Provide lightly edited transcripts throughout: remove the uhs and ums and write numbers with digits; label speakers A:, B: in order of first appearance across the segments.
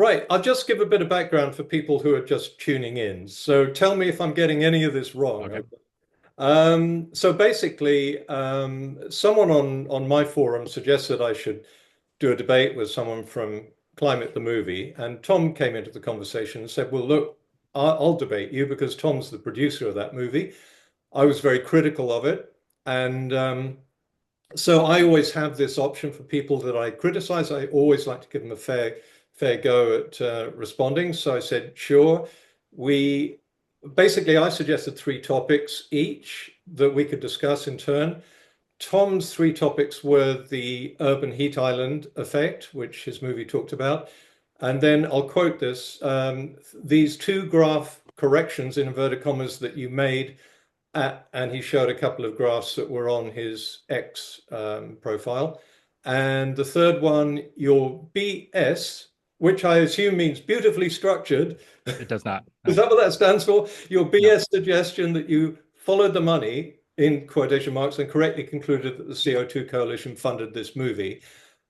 A: Right. I'll just give a bit of background for people who are just tuning in. So tell me if I'm getting any of this wrong.
B: Okay.
A: So basically, someone on my forum suggested I should do a debate with someone from Climate the Movie, and Tom came into the conversation and said, "Well, look, I'll debate you because Tom's the producer of that movie." I was very critical of it, and so I always have this option for people that I criticize. I always like to give them a fair go at responding. So I said, sure. We basically I suggested three topics each that we could discuss in turn. Tom's three topics were the urban heat island effect, which his movie talked about. And then I'll quote this, these two graph corrections in inverted commas that you made and he showed a couple of graphs that were on his X profile. And the third one, your BS, which I assume means beautifully structured.
B: It does not.
A: Is
B: No,
A: that what that stands for? Your
B: no.
A: BS suggestion that you followed the money in quotation marks and correctly concluded that the CO2 coalition funded this movie.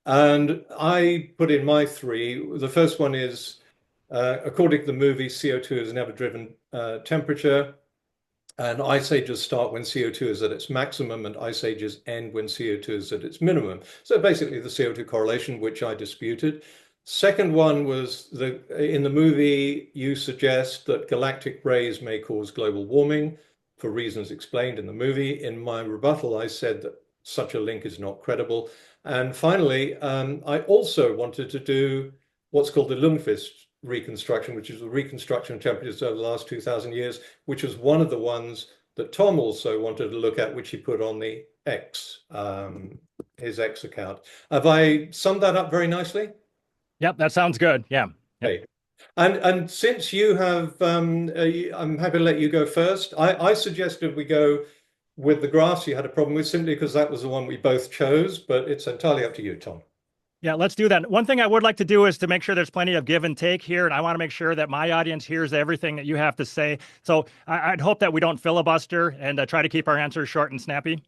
A: And I put in my three. The first one is, according to the movie, CO2 has never driven temperature. And ice ages start when CO2 is at its maximum, and ice ages end when CO2 is at its minimum. So basically, the CO2 correlation, which I disputed. Second one was in the movie, you suggest that galactic rays may cause global warming for reasons explained in the movie. In my rebuttal, I said that such a link is not credible. And finally, I also wanted to do what's called the Ljungqvist reconstruction, which is the reconstruction of temperatures over the last 2,000 years, which was one of the ones that Tom also wanted to look at, which he put on the X, his X account. Have I summed that up very nicely?
B: Yep, that sounds good. Yeah. Yep.
A: Okay. And since you have, I'm happy to let you go first. I suggested we go with the graphs you had a problem with simply because that was the one we both chose, but it's entirely up to you, Tom.
B: Yeah, let's do that. One thing I would like to do is to make sure there's plenty of give and take here, and I want to make sure that my audience hears everything that you have to say. So I'd hope that we don't filibuster and try to keep our answers short and snappy.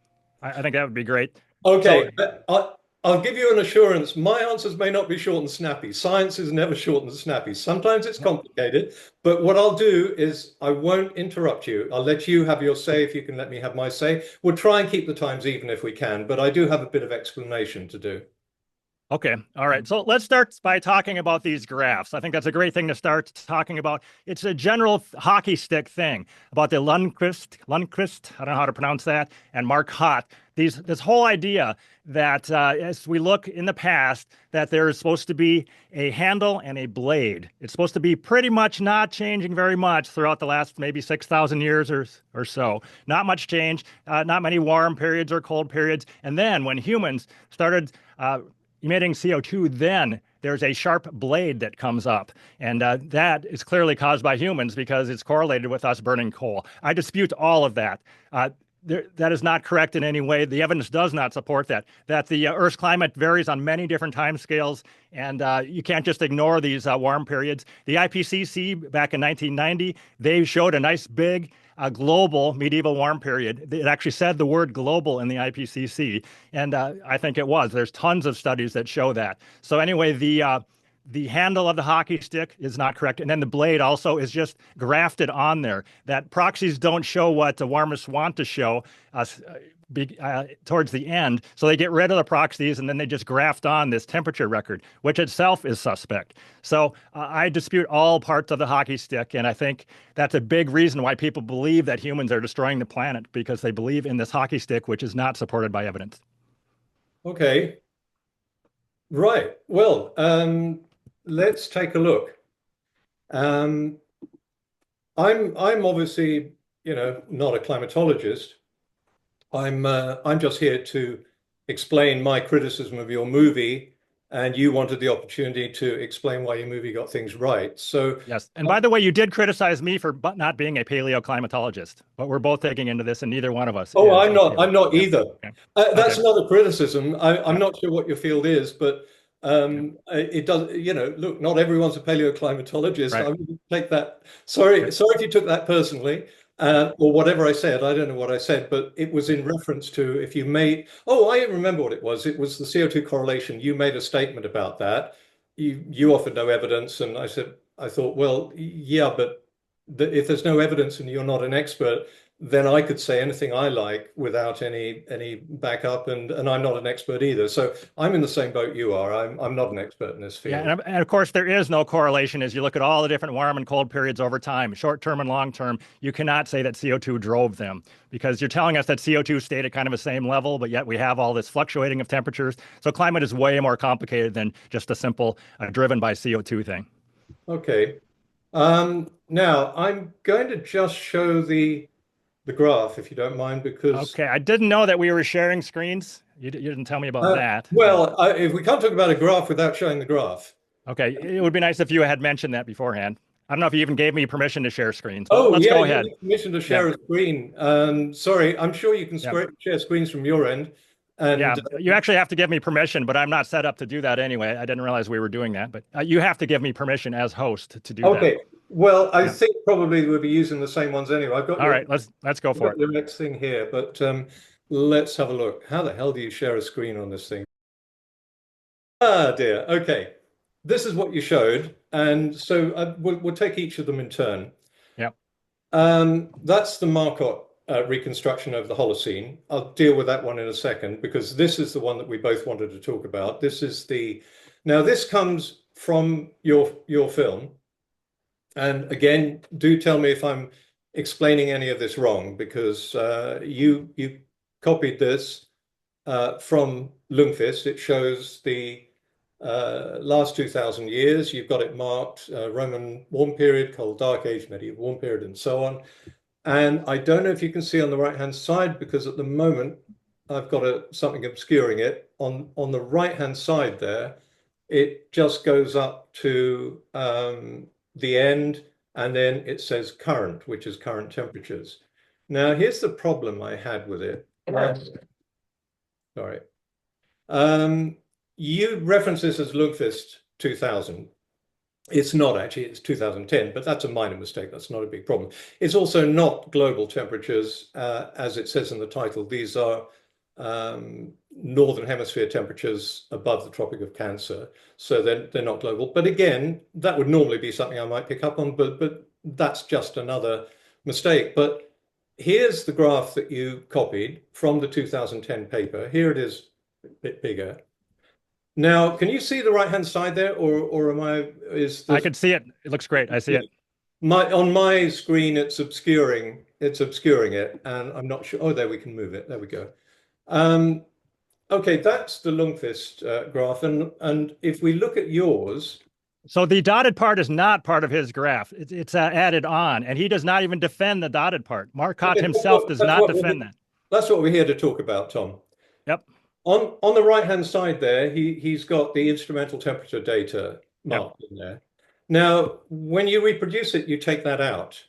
B: I think that would be great. So
A: Okay, I'll give you an assurance. My answers may not be short and snappy. Science is never short and snappy. Sometimes it's complicated, but what I'll do is I won't interrupt you. I'll let you have your say if you can let me have my say. We'll try and keep the times even if we can, but I do have a bit of explanation to do.
B: okay. All right. So let's start by talking about these graphs. I think that's a great thing to start talking about. It's a general hockey stick thing about the Lundqvist, I don't know how to pronounce that, and Mark Hott. This whole idea that as we look in the past, that there is supposed to be a handle and a blade. It's supposed to be pretty much not changing very much throughout the last maybe 6,000 years or so. Not much change, not many warm periods or cold periods. And then when humans started emitting CO2, then there's a sharp blade that comes up. And that is clearly caused by humans because it's correlated with us burning coal. I dispute all of that. That is not correct in any way. The evidence does not support that. That the Earth's climate varies on many different time scales, and you can't just ignore these warm periods. The IPCC back in 1990, they showed a nice big global medieval warm period. It actually said the word global in the IPCC, and I think it was. There's tons of studies that show that. So anyway, the handle of the hockey stick is not correct. And then the blade also is just grafted on there. That proxies don't show what the warmists want to show us towards the end. So they get rid of the proxies and then they just graft on this temperature record, which itself is suspect. So I dispute all parts of the hockey stick. And I think that's a big reason why people believe that humans are destroying the planet, because they believe in this hockey stick, which is not supported by evidence.
A: Okay, right. Well, let's take a look. Um, I'm obviously, not a climatologist. I'm just here to explain my criticism of your movie, and you wanted the opportunity to explain why your movie got things right. So,
B: Yes. And by the way, you did criticize me for not being a paleoclimatologist, but we're both taking into this, and neither one of us
A: oh,
B: is
A: I'm
B: a
A: not. I'm
B: paleo.
A: not
B: Yep.
A: either.
B: Okay.
A: That's
B: Okay.
A: not a criticism. I'm
B: Yep.
A: not sure what your field is, but
B: Yep.
A: it does. Look, not everyone's a paleoclimatologist. I
B: Right.
A: wouldn't take that. Sorry,
B: Right.
A: sorry if you took that personally, or whatever I said. I don't know what I said, but it was in reference to if you made. Oh, I remember what it was. It was the CO2 correlation. You made a statement about that. you offered no evidence, and I thought, well, yeah, but if there's no evidence and you're not an expert, then I could say anything I like without any backup, and I'm not an expert either. So I'm in the same boat you are. I'm not an expert in this
B: Yeah,
A: field.
B: and of course there is no correlation as you look at all the different warm and cold periods over time, short term and long term. You cannot say that CO2 drove them because you're telling us that CO2 stayed at kind of the same level, but yet we have all this fluctuating of temperatures. So climate is way more complicated than just a simple driven by CO2 thing.
A: Okay. Now I'm going to just show the graph, if you don't mind, because
B: Okay, I didn't know that we were sharing screens. You didn't tell me about that.
A: if we can't talk about a graph without showing the graph.
B: Okay, it would be nice if you had mentioned that beforehand. I don't know if you even gave me permission to share screens, but
A: Oh,
B: let's
A: yeah,
B: go
A: you
B: ahead.
A: need permission to
B: Yeah,
A: share a screen. Sorry, I'm sure you can
B: yeah.
A: share screens from your end.
B: Yeah,
A: And
B: you actually have to give me permission, but I'm not set up to do that anyway. I didn't realize we were doing that, but you have to give me permission as host to do that.
A: okay, well, I
B: Yeah.
A: think probably we'll be using the same ones anyway.
B: All right, let's go
A: I've
B: for
A: got
B: it.
A: your next thing here, but let's have a look. How the hell do you share a screen on this thing? Ah, dear. Okay, this is what you showed, and so we'll take each of them in turn.
B: Yeah.
A: That's the Marcotte reconstruction of the Holocene. I'll deal with that one in a second because this is the one that we both wanted to talk about. Now this comes from your film, and again, do tell me if I'm explaining any of this wrong because you copied this from Ljungqvist. It shows the last 2,000 years. You've got it marked Roman warm period, Cold Dark Age, medieval warm period, and so on. And I don't know if you can see on the right-hand side, because at the moment I've got something obscuring it. On the right-hand side there, it just goes up to the end, and then it says current, which is current temperatures. Now, here's the problem I had with it. Sorry. You reference this as Ljungqvist 2000. It's not actually, it's 2010, but that's a minor mistake. That's not a big problem. It's also not global temperatures, as it says in the title. These are northern hemisphere temperatures above the Tropic of Cancer. So they're not global. But again, that would normally be something I might pick up on, but that's just another mistake. But here's the graph that you copied from the 2010 paper. Here it is, a bit bigger. Now, can you see the right-hand side there, or
B: I can see it. It looks great. I see it.
A: On my screen, it's obscuring it, and I'm not sure. Oh, there, we can move it. There we go. Okay, that's the Ljungqvist graph, and if we look at yours.
B: So the dotted part is not part of his graph. It's added on, and he does not even defend the dotted part. Marcotte himself does not defend that.
A: That's what we're here to talk about, Tom.
B: Yep.
A: On the right-hand side there, he's got the instrumental temperature data marked in there. Now, when you reproduce it, you take that out.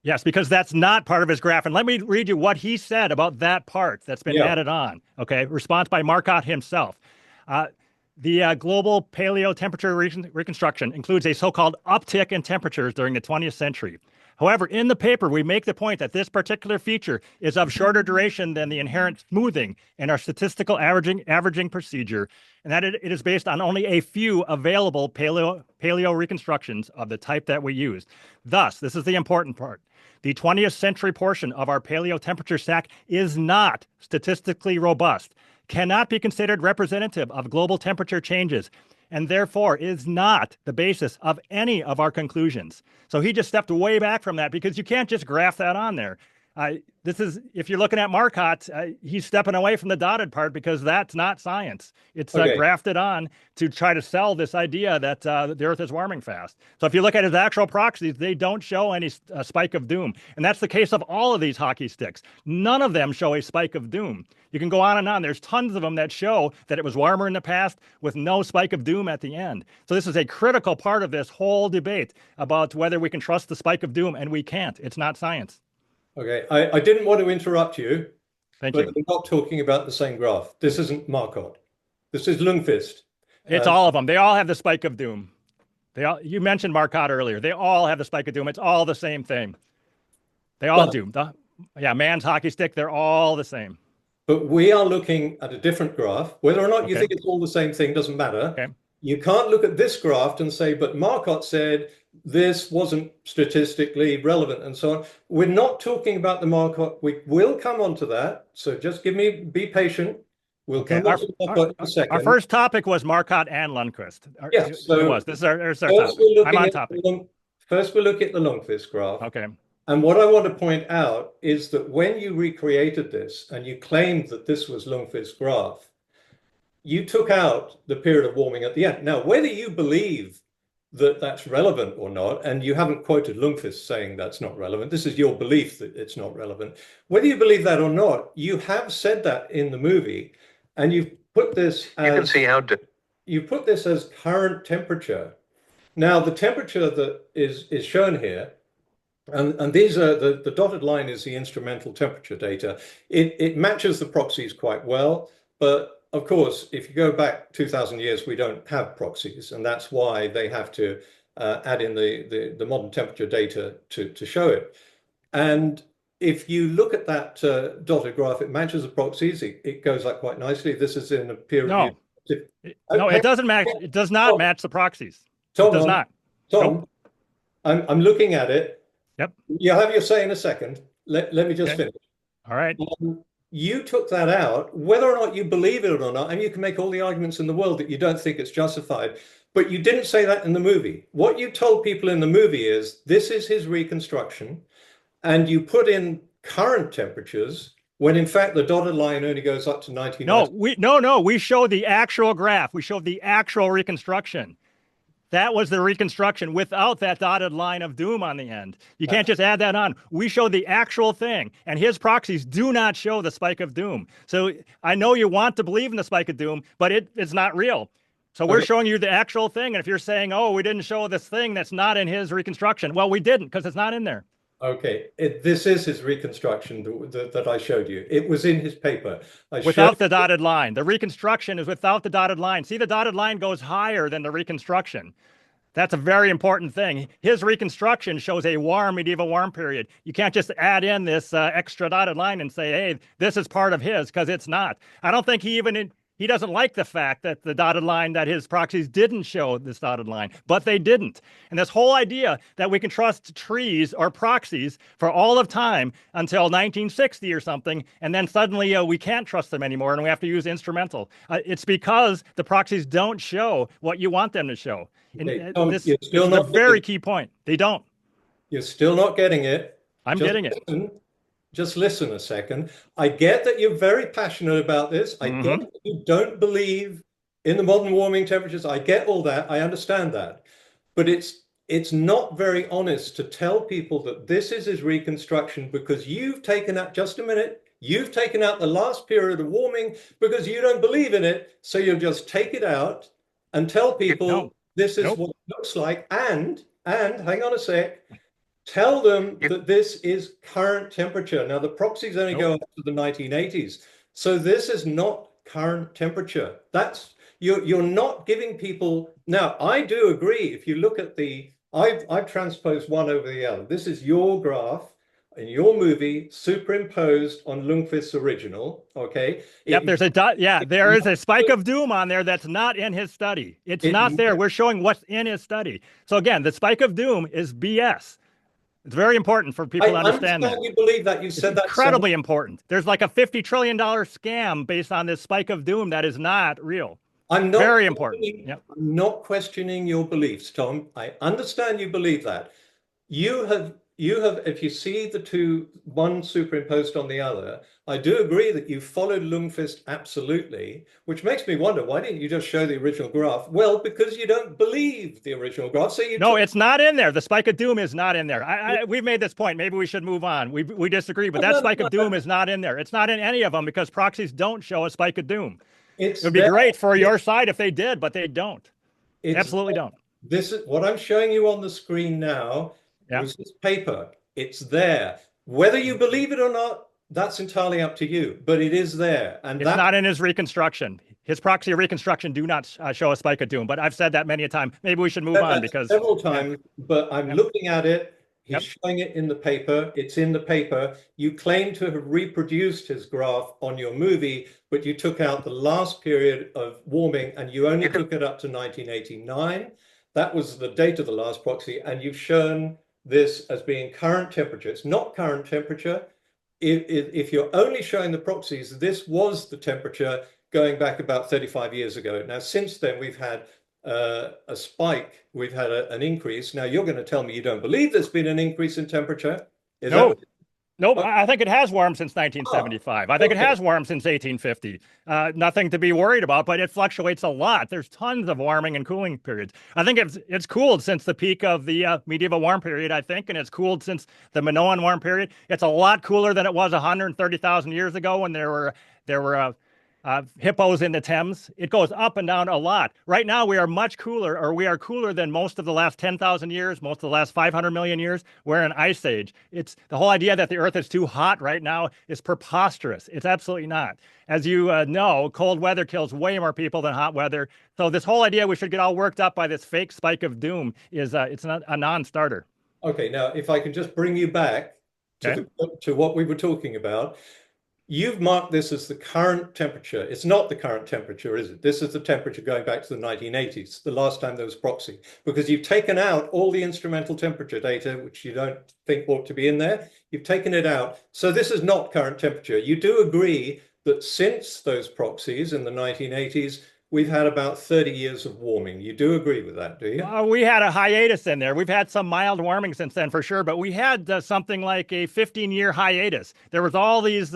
B: Yes, because that's not part of his graph. And let me read you what he said about that part that's been added on. Okay, response by Marcotte himself. The global paleo temperature reconstruction includes a so-called uptick in temperatures during the 20th century. However, in the paper, we make the point that this particular feature is of shorter duration than the inherent smoothing in our statistical averaging procedure, and that it is based on only a few available paleo reconstructions of the type that we used. Thus, this is the important part. The 20th century portion of our paleo temperature stack is not statistically robust, cannot be considered representative of global temperature changes, and therefore is not the basis of any of our conclusions. So he just stepped way back from that because you can't just graph that on there. If you're looking at Marcotte, he's stepping away from the dotted part because that's not science. It's grafted on to try to sell this idea that the Earth is warming fast. So if you look at his actual proxies, they don't show any spike of doom. And that's the case of all of these hockey sticks. None of them show a spike of doom. You can go on and on. There's tons of them that show that it was warmer in the past with no spike of doom at the end. So this is a critical part of this whole debate about whether we can trust the spike of doom, and we can't. It's not science.
A: Okay, I didn't want to interrupt you,
B: Thank
A: but
B: you.
A: we're not talking about the same graph. This isn't Marcotte. This is Ljungqvist.
B: It's all of them. They all have the spike of doom. You mentioned Marcotte earlier. They all have the spike of doom. It's all the same thing. They all do. Man's hockey stick, they're all the same.
A: But we are looking at a different graph. Whether or not you think it's all the same thing doesn't matter.
B: Okay.
A: you can't look at this graph and say, but Marcotte said this wasn't statistically relevant and so on. We're not talking about the Marcotte. We will come on to that. So just be patient. We'll
B: Okay.
A: come on to Marcotte in a second.
B: Our first topic was Marcotte and Ljungqvist.
A: Yeah, so
B: this is our topic. I'm on topic.
A: First, we'll look at the Ljungqvist graph.
B: Okay.
A: And what I want to point out is that when you recreated this and you claimed that this was Ljungqvist's graph, you took out the period of warming at the end. Now, whether you believe that that's relevant or not, and you haven't quoted Ljungqvist saying that's not relevant, this is your belief that it's not relevant. Whether you believe that or not, you have said that in the movie, and you've put this as, you can see how you put this as current temperature. Now, the temperature that is shown here, and these are the dotted line is the instrumental temperature data. It matches the proxies quite well, but of course, if you go back 2,000 years, we don't have proxies, and that's why they have to add in the modern temperature data to show it. And if you look at that dotted graph, it matches the proxies. It goes up quite nicely. This is in a peer review.
B: No, it doesn't match. It does not match the proxies.
A: Tom,
B: it does not.
A: Tom, nope. I'm looking at it.
B: Yep.
A: You'll have your say in a second. Let me just finish.
B: All right.
A: You took that out, whether or not you believe it or not, and you can make all the arguments in the world that you don't think it's justified, but you didn't say that in the movie. What you told people in the movie is, this is his reconstruction, and you put in current temperatures, when in fact the dotted line only goes up to 1990.
B: No, we showed the actual graph. We showed the actual reconstruction. That was the reconstruction without that dotted line of doom on the end. You can't just add that on. We showed the actual thing, and his proxies do not show the spike of doom. So I know you want to believe in the spike of doom, but it's not real. So we're showing you the actual thing. And if you're saying, oh, we didn't show this thing that's not in his reconstruction, well, we didn't, because it's not in there.
A: Okay, this is his reconstruction that I showed you. It was in his paper.
B: Without the dotted line. The reconstruction is without the dotted line. See, the dotted line goes higher than the reconstruction. That's a very important thing. His reconstruction shows a warm medieval warm period. You can't just add in this extra dotted line and say, hey, this is part of his, because it's not. I don't think he doesn't like the fact that the dotted line, that his proxies didn't show this dotted line, but they didn't. And this whole idea that we can trust trees or proxies for all of time until 1960 or something, and then suddenly we can't trust them anymore and we have to use instrumental. It's because the proxies don't show what you want them to show.
A: Okay,
B: this is a very key point. They don't.
A: You're still not getting it.
B: I'm getting it.
A: Just listen a second. I get that you're very passionate about this. I get that you don't believe in the modern warming temperatures. I get all that. I understand that. But it's not very honest to tell people that this is his reconstruction, because you've taken out, just a minute, you've taken out the last period of warming because you don't believe in it. So you'll just take it out and tell people this is what it looks like. And hang on a sec. Tell them that this is current temperature. Now, the proxies only go up to the 1980s. So this is not current temperature. That's you're not giving people. Now, I do agree. If you look at I've transposed one over the other. This is your graph in your movie superimposed on Ljungqvist's original. Okay.
B: Yep. There's a dot. Yeah. There is a spike of doom on there that's not in his study. It's not there. We're showing what's in his study. So again, the spike of doom is BS. It's very important for people to understand that.
A: You believe that. You said that.
B: Incredibly important. There's like a $50 trillion scam based on this spike of doom that is not real.
A: I'm not
B: very important. Yep.
A: I'm not questioning your beliefs, Tom. I understand you believe that. You have, if you see the two, one superimposed on the other, I do agree that you followed Ljungqvist absolutely, which makes me wonder, why didn't you just show the original graph? Well, because you don't believe the original graph. So
B: no, it's not in there. The spike of doom is not in there. We've made this point. Maybe we should move on. We disagree, but that spike of doom is not in there. It's not in any of them because proxies don't show a spike of doom. It would be great for your side if they did, but they don't. Absolutely don't.
A: This is what I'm showing you on the screen now. Was this paper. It's there. Whether you believe it or not, that's entirely up to you, but it is there. And
B: it's not in his reconstruction. His proxy reconstruction do not show a spike of doom, but I've said that many a time. Maybe we should move on because
A: several times, but I'm looking at it. He's
B: Yep.
A: showing it in the paper. It's in the paper. You claim to have reproduced his graph on your movie, but you took out the last period of warming and you only took it up to 1989. That was the date of the last proxy, and you've shown this as being current temperature. It's not current temperature. If you're only showing the proxies, this was the temperature going back about 35 years ago. Now, since then, we've had a spike, we've had an increase. Now, you're going to tell me you don't believe there's been an increase in temperature. Is that
B: No.
A: what?
B: Nope,
A: Oh,
B: I think it has warmed since 1975. I think it
A: okay.
B: has warmed since 1850. Nothing to be worried about, but it fluctuates a lot. There's tons of warming and cooling periods. I think it's cooled since the peak of the medieval warm period, I think, and it's cooled since the Minoan warm period. It's a lot cooler than it was 130,000 years ago when there were hippos in the Thames. It goes up and down a lot. Right now, we are much cooler, or we are cooler than most of the last 10,000 years, most of the last 500 million years. We're in an ice age. It's the whole idea that the Earth is too hot right now is preposterous. It's absolutely not. As you know, cold weather kills way more people than hot weather. So this whole idea we should get all worked up by this fake spike of doom is it's not a non-starter.
A: Okay, now if I can just bring you back
B: Okay.
A: to what we were talking about. You've marked this as the current temperature. It's not the current temperature, is it? This is the temperature going back to the 1980s, the last time there was proxy, because you've taken out all the instrumental temperature data, which you don't think ought to be in there. You've taken it out. So this is not current temperature. You do agree that since those proxies in the 1980s, we've had about 30 years of warming. You do agree with that, do you?
B: We had a hiatus in there. We've had some mild warming since then for sure, but we had something like a 15-year hiatus. There was all these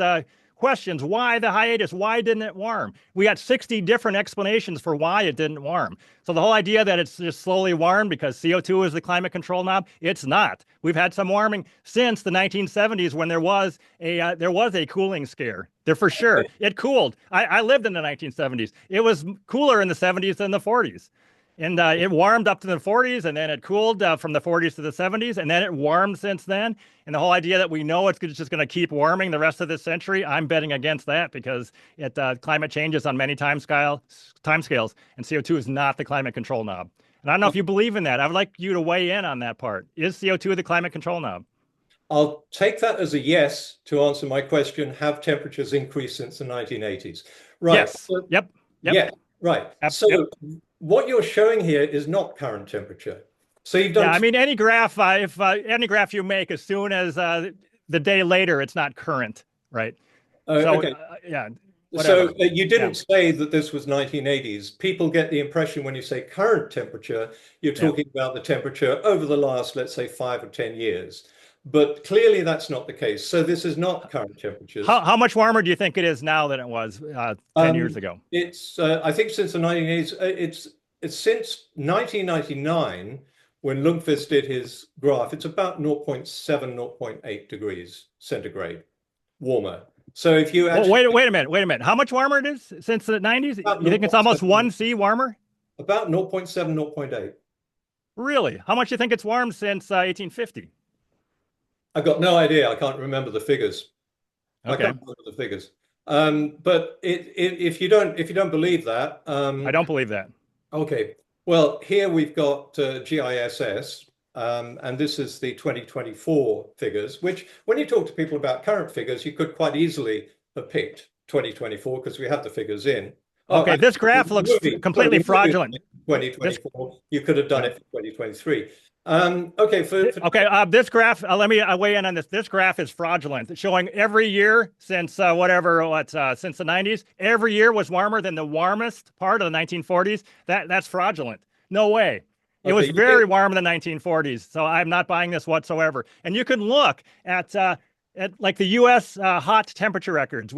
B: questions. Why the hiatus? Why didn't it warm? We got 60 different explanations for why it didn't warm. So the whole idea that it's just slowly warmed because CO2 is the climate control knob, it's not. We've had some warming since the 1970s when there was a cooling scare. There for sure. It cooled. I lived in the 1970s. It was cooler in the 70s than the 40s. And it warmed up to the 40s, and then it cooled from the 40s to the 70s, and then it warmed since then. And the whole idea that we know it's just going to keep warming the rest of this century, I'm betting against that because climate changes on many timescales, and CO2 is not the climate control knob. And I don't know if you believe in that. I would like you to weigh in on that part. Is CO2 the climate control knob?
A: I'll take that as a yes to answer my question. Have temperatures increased since the 1980s? Right.
B: Yes. Yep.
A: Yeah, right. So
B: Yep.
A: what you're showing here is not current temperature. So you've done.
B: Yeah, I mean, any graph, if any graph you make, as soon as the day later, it's not current, right? So,
A: Okay.
B: yeah,
A: So
B: whatever.
A: you didn't
B: Yeah,
A: say that this was 1980s. People get the impression when you say current temperature, you're
B: yeah.
A: talking about the temperature over the last, let's say, 5 or 10 years. But clearly that's not the case. So this is not current temperatures.
B: How much warmer do you think it is now than it was 10 years ago?
A: It's I think since the 1980s, it's since 1999 when Ljungqvist did his graph. It's about 0.7, 0.8 degrees centigrade warmer. So if you
B: Well,
A: actually
B: wait a minute. How much warmer it is since the 90s?
A: about
B: You think it's almost
A: 0.7,
B: 1C warmer?
A: about 0.7, 0.8.
B: Really? How much do you think it's warmed since 1850?
A: I got no idea. I can't remember the figures. I
B: Okay,
A: can't remember the figures. But if you don't believe that,
B: I don't believe that.
A: okay. Well, here we've got GISS, and this is the 2024 figures, which when you talk to people about current figures, you could quite easily have picked 2024 because we have the figures in. Oh,
B: Okay, this graph looks completely fraudulent.
A: 2024. You could have done it for 2023.
B: This graph, let me weigh in on this. This graph is fraudulent. It's showing every year since since the 90s, every year was warmer than the warmest part of the 1940s. That's fraudulent. No way. It was very warm in the 1940s, so I'm not buying this whatsoever. And you can look at like the U.S. Hot temperature records.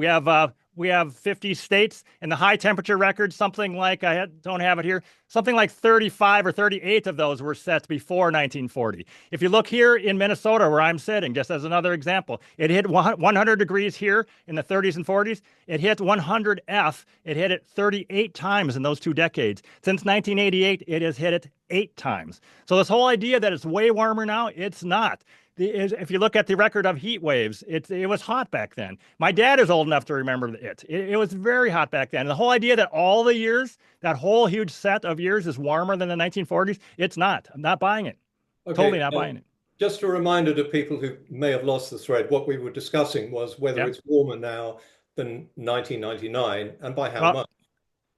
B: We have 50 states, and the high temperature records, something like, don't have it here, something like 35 or 38 of those were set before 1940. If you look here in Minnesota, where I'm sitting, just as another example, it hit 100 degrees here in the 30s and 40s. It hit 100F. It hit it 38 times in those 2 decades. Since 1988, it has hit it 8 times. So this whole idea that it's way warmer now, it's not. If you look at the record of heat waves, it was hot back then. My dad is old enough to remember it. It was very hot back then. And the whole idea that all the years, that whole huge set of years is warmer than the 1940s, it's not. I'm not buying it.
A: Okay,
B: Totally not buying it.
A: just a reminder to people who may have lost the thread, what we were discussing was whether
B: Yep.
A: it's warmer now than 1999 and by how
B: Well,
A: much.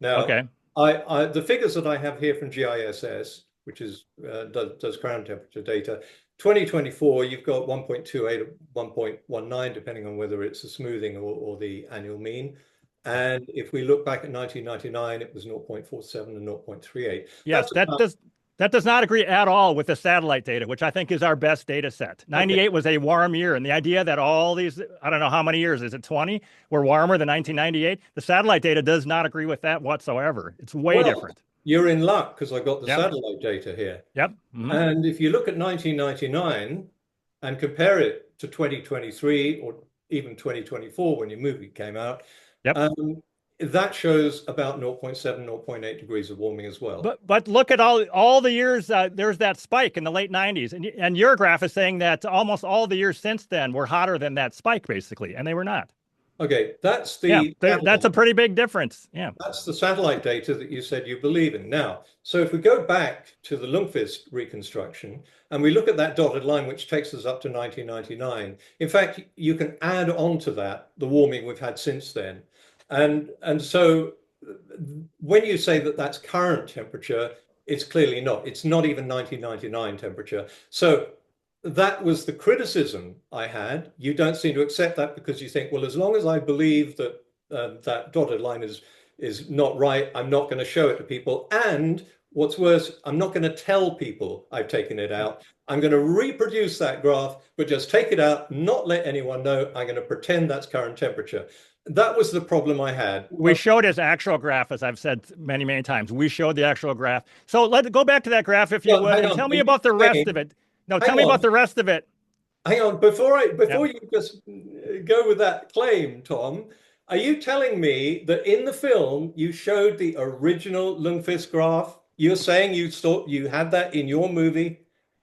A: Now,
B: okay.
A: the figures that I have here from GISS, which is does ground temperature data, 2024, you've got 1.28 or 1.19, depending on whether it's a smoothing or the annual mean. And if we look back at 1999, it was 0.47 and 0.38.
B: Yes, that does not agree at all with the satellite data, which I think is our best data set. 98 was a warm year, and the idea that all these, I don't know how many years, is it 20, were warmer than 1998? The satellite data does not agree with that whatsoever. It's way different.
A: You're in luck because I've got the satellite data here.
B: Yep.
A: And if you look at 1999 and compare it to 2023 or even 2024 when your movie came out, that shows about 0.7, 0.8 degrees of warming as well.
B: But look at all the years. There's that spike in the late 90s, and your graph is saying that almost all the years since then were hotter than that spike, basically, and they were not.
A: Okay, that's that's
B: a pretty big difference. Yeah,
A: that's the satellite data that you said you believe in. Now, so if we go back to the Ljungqvist reconstruction and we look at that dotted line, which takes us up to 1999, in fact, you can add on to that the warming we've had since then. And so when you say that that's current temperature, it's clearly not. It's not even 1999 temperature. So that was the criticism I had. You don't seem to accept that because you think, well, as long as I believe that that dotted line is not right, I'm not going to show it to people. And what's worse, I'm not going to tell people I've taken it out. I'm going to reproduce that graph, but just take it out, not let anyone know. I'm going to pretend that's current temperature. That was the problem I had.
B: We showed his actual graph, as I've said many, many times. We showed the actual graph. So let's go back to that graph, if you would, and tell me about the rest of it. No, tell me about the rest of it.
A: Hang on, before you just go with that claim, Tom, are you telling me that in the film you showed the original Ljungqvist graph? You're saying you had that in your movie?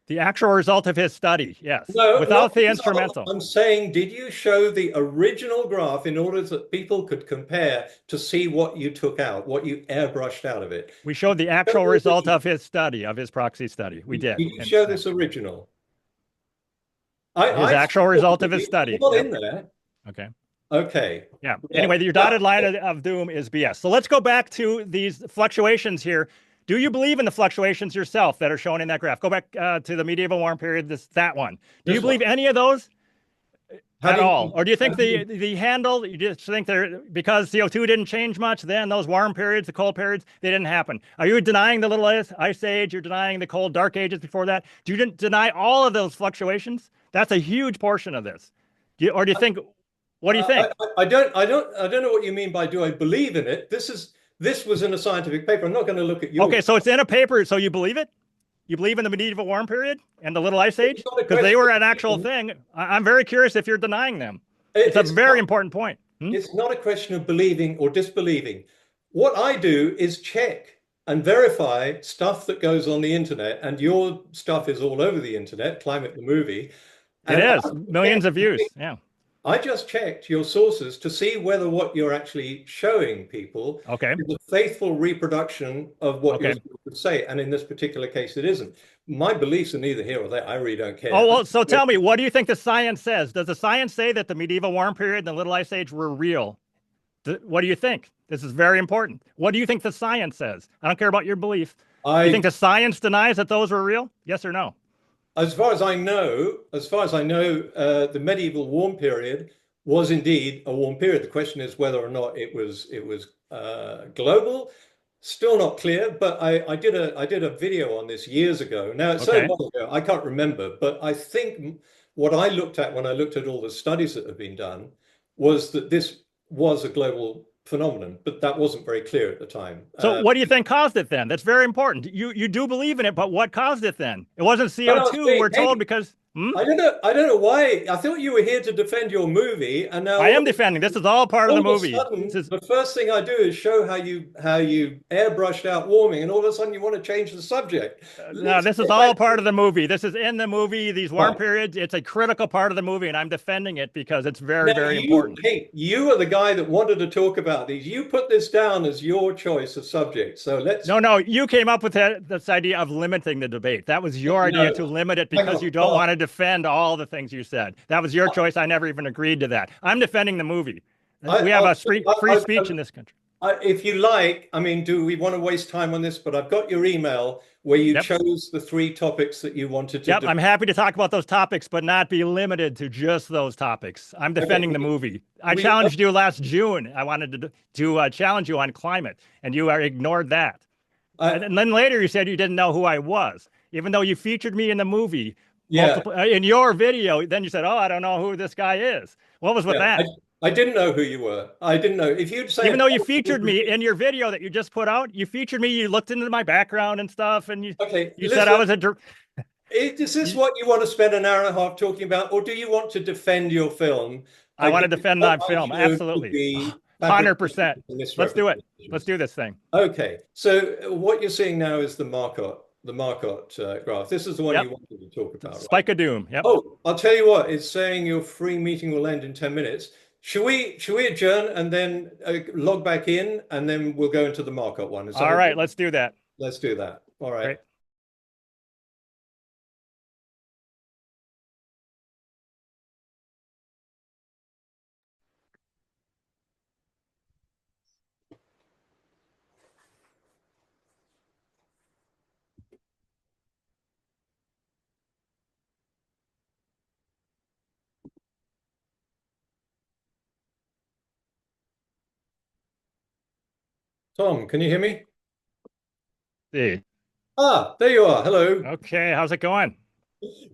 B: The actual result of his study, yes.
A: No,
B: without the instrumental.
A: I'm saying, did you show the original graph in order that people could compare to see what you took out, what you airbrushed out of it?
B: We showed the actual result of his study, of his proxy study. We did.
A: Did you show this original?
B: His actual result of his study.
A: Not in there.
B: Okay.
A: Okay.
B: Yeah. Anyway, your dotted line of doom is BS. So let's go back to these fluctuations here. Do you believe in the fluctuations yourself that are shown in that graph? Go back to the medieval warm period, that one. Do you believe any of those at all? Or do you think the handle, you just think because CO2 didn't change much, then those warm periods, the cold periods, they didn't happen? Are you denying the little ice age? You're denying the cold dark ages before that? Do you deny all of those fluctuations? That's a huge portion of this. Or do you think, what do you think?
A: I don't know what you mean by do I believe in it? This was in a scientific paper. I'm not going to look at you.
B: Okay, so it's in a paper, so you believe it? You believe in the medieval warm period and the little ice age? Because they were an actual thing. I'm very curious if you're denying them. It's a very important point.
A: It's not a question of believing or disbelieving. What I do is check and verify stuff that goes on the internet, and your stuff is all over the internet, Climate the Movie.
B: It is. Millions of views. Yeah.
A: I just checked your sources to see whether what you're actually showing people is a faithful reproduction of what you're supposed to say. And in this particular case, it isn't. My beliefs are neither here or there. I really don't care.
B: Oh, well, so tell me, what do you think the science says? Does the science say that the medieval warm period and the Little Ice Age were real? What do you think? This is very important. What do you think the science says? I don't care about your belief. Do you think the science denies that those were real? Yes or no?
A: As far as I know, the medieval warm period was indeed a warm period. The question is whether or not it was global. Still not clear. But I did a video on this years ago. Now it's so long ago I can't remember. But I think what I looked at when I looked at all the studies that have been done was that this was a global phenomenon, but that wasn't very clear at the time.
B: So what do you think caused it then? That's very important. You do believe in it, but what caused it then? It wasn't CO2, we're told, because...
A: I don't know why. I thought you were here to defend your movie, and now
B: I am defending. This is all part of the movie.
A: The first thing I do is show how you airbrushed out warming, and all of a sudden you want to change the subject.
B: No, this is all part of the movie. This is in the movie. These warm periods. It's a critical part of the movie, and I'm defending it because it's very, very important.
A: Hey, you are the guy that wanted to talk about these. You put this down as your choice of subject. So let's.
B: No. You came up with this idea of limiting the debate. That was your idea to limit it because you don't want to defend all the things you said. That was your choice. I never even agreed to that. I'm defending the movie.
A: I,
B: We have a free speech in this country.
A: if you like, I mean, do we want to waste time on this? But I've got your email where you
B: Yep.
A: chose the three topics that you wanted to
B: Yep. I'm happy to talk about those topics, but not be limited to just those topics. I'm defending the movie. I challenged you last June. I wanted to challenge you on climate, and you ignored that. And then later you said you didn't know who I was, even though you featured me in the movie multiple in your video. Then you said, "Oh, I don't know who this guy is." What was with that?
A: I didn't know who you were. I didn't know. If you'd say,
B: even though you featured me in your video that you just put out, you featured me. You looked into my background and stuff, and you said I was a.
A: Is this what you want to spend an hour and a half talking about, or do you want to defend your film?
B: I want to defend my film. Absolutely. 100%. Let's do it. Let's do this thing.
A: Okay. So what you're seeing now is the Marcotte graph. This is the one you wanted to talk about.
B: Spike of doom. Yep.
A: Oh, I'll tell you what. It's saying your free meeting will end in 10 minutes. Should we adjourn and then log back in, and then we'll go into the Marcotte one?
B: All right. Let's do that.
A: Let's do that. All right. Great. Tom, can you hear me?
B: See.
A: There you are. Hello.
B: Okay. How's it going?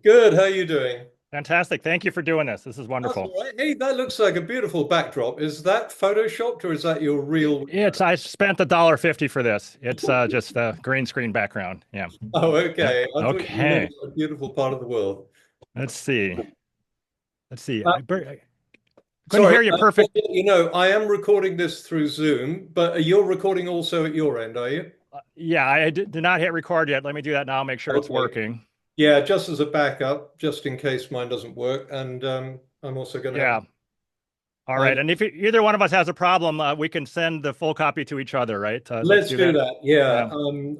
A: Good. How are you doing?
B: Fantastic. Thank you for doing this. This is wonderful.
A: Right. Hey, that looks like a beautiful backdrop. Is that photoshopped or is that your real?
B: I spent $1.50 for this. It's just a green screen background. Yeah.
A: Oh, okay.
B: Yeah. Okay.
A: A beautiful part of the world.
B: Let's see.
A: Couldn't
B: hear you perfect.
A: I am recording this through Zoom, but you're recording also at your end, are you?
B: Yeah, I did not hit record yet. Let me do that now. Make sure it's working.
A: Yeah, just as a backup, just in case mine doesn't work. And I'm also going to.
B: Yeah. All right. And if either one of us has a problem, we can send the full copy to each other, right?
A: Let's do that. Yeah,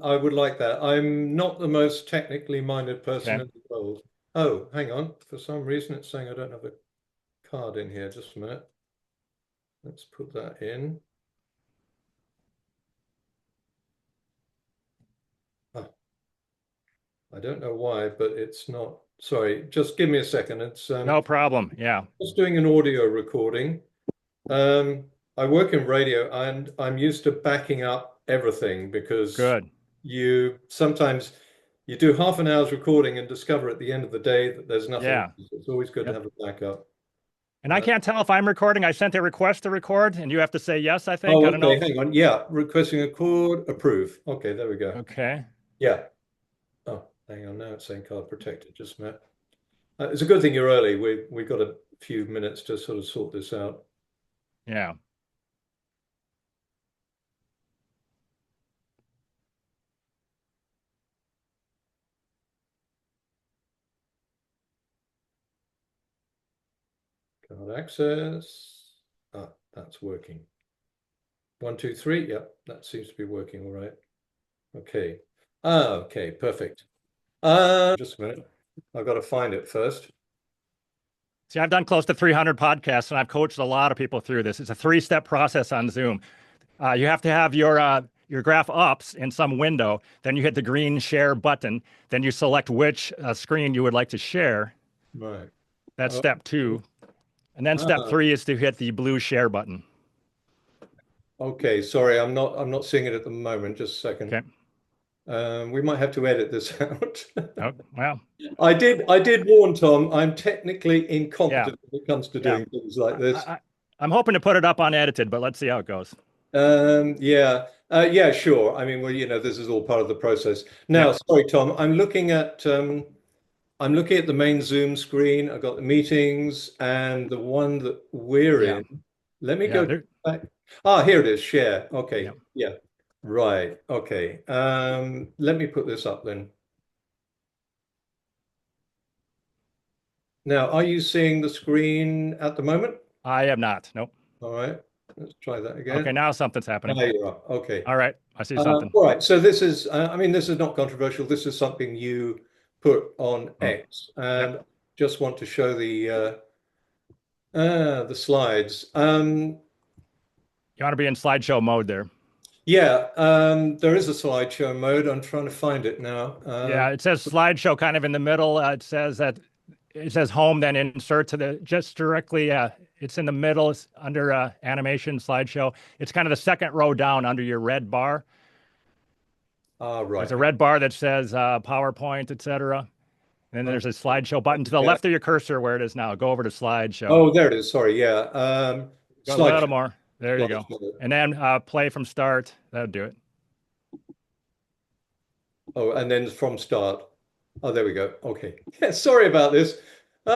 A: I would like that. I'm not the most technically minded person in the world. Oh, hang on. For some reason, it's saying I don't have a card in here. Just a minute. Let's put that in. I don't know why, but it's not. Sorry, just give me a second. It's
B: no problem. Yeah.
A: Just doing an audio recording. I work in radio and I'm used to backing up everything because you sometimes you do half an hour's recording and discover at the end of the day that there's nothing. Yeah. It's always good to have a backup.
B: And I can't tell if I'm recording. I sent a request to record and you have to say yes, I think.
A: Oh, okay. I don't know. Hang on. Yeah. Requesting a record, approve. Okay, there we go.
B: Okay.
A: Yeah. Oh, hang on. Now it's saying card protected. Just a minute. It's a good thing you're early. We've got a few minutes to sort of sort this out.
B: Yeah.
A: Card access. That's working. 1, 2, 3. Yep, that seems to be working all right. Okay. Okay, perfect. Just a minute. I've got to find it first.
B: See, I've done close to 300 podcasts and I've coached a lot of people through this. It's a 3-step process on Zoom. You have to have your graph up in some window. Then you hit the green share button. Then you select which screen you would like to share.
A: Right.
B: That's step 2. And then step 3 is to hit the blue share button.
A: Okay, sorry, I'm not seeing it at the moment. Just a second.
B: Okay.
A: We might have to edit this out.
B: Oh, well.
A: I did warn Tom, I'm technically incompetent when it comes to doing things like this.
B: I'm hoping to put it up unedited, but let's see how it goes.
A: Yeah, sure. I mean, well, this is all part of the process. Now, sorry, Tom, I'm looking at the main Zoom screen. I've got the meetings and the one that we're in. Let me go back. Here it is, share. Okay. Yeah. Right. Okay. Let me put this up then. Now, are you seeing the screen at the moment?
B: I am not. Nope.
A: All right. Let's try that again.
B: Okay, now something's happening.
A: There you are. Okay.
B: All right. I see something.
A: All right. So this is, this is not controversial. This is something you put on X. And just want to show the slides.
B: You want to be in slideshow mode there.
A: Yeah, there is a slideshow mode. I'm trying to find it now.
B: Yeah, it says slideshow kind of in the middle. It says that it says home, then insert to the just directly. It's in the middle. It's under animation slideshow. It's kind of the second row down under your red bar.
A: Right.
B: There's a red bar that says PowerPoint, etc. And then there's a slideshow button to the
A: Yeah.
B: left of your cursor where it is now. Go over to slideshow.
A: Oh, there it is. Sorry. Yeah.
B: Go a little
A: Slideshow.
B: more. There you go.
A: Slideshow.
B: And then play from start. That'll do it.
A: Oh, and then from start. Oh, there we go. Okay. Sorry about this.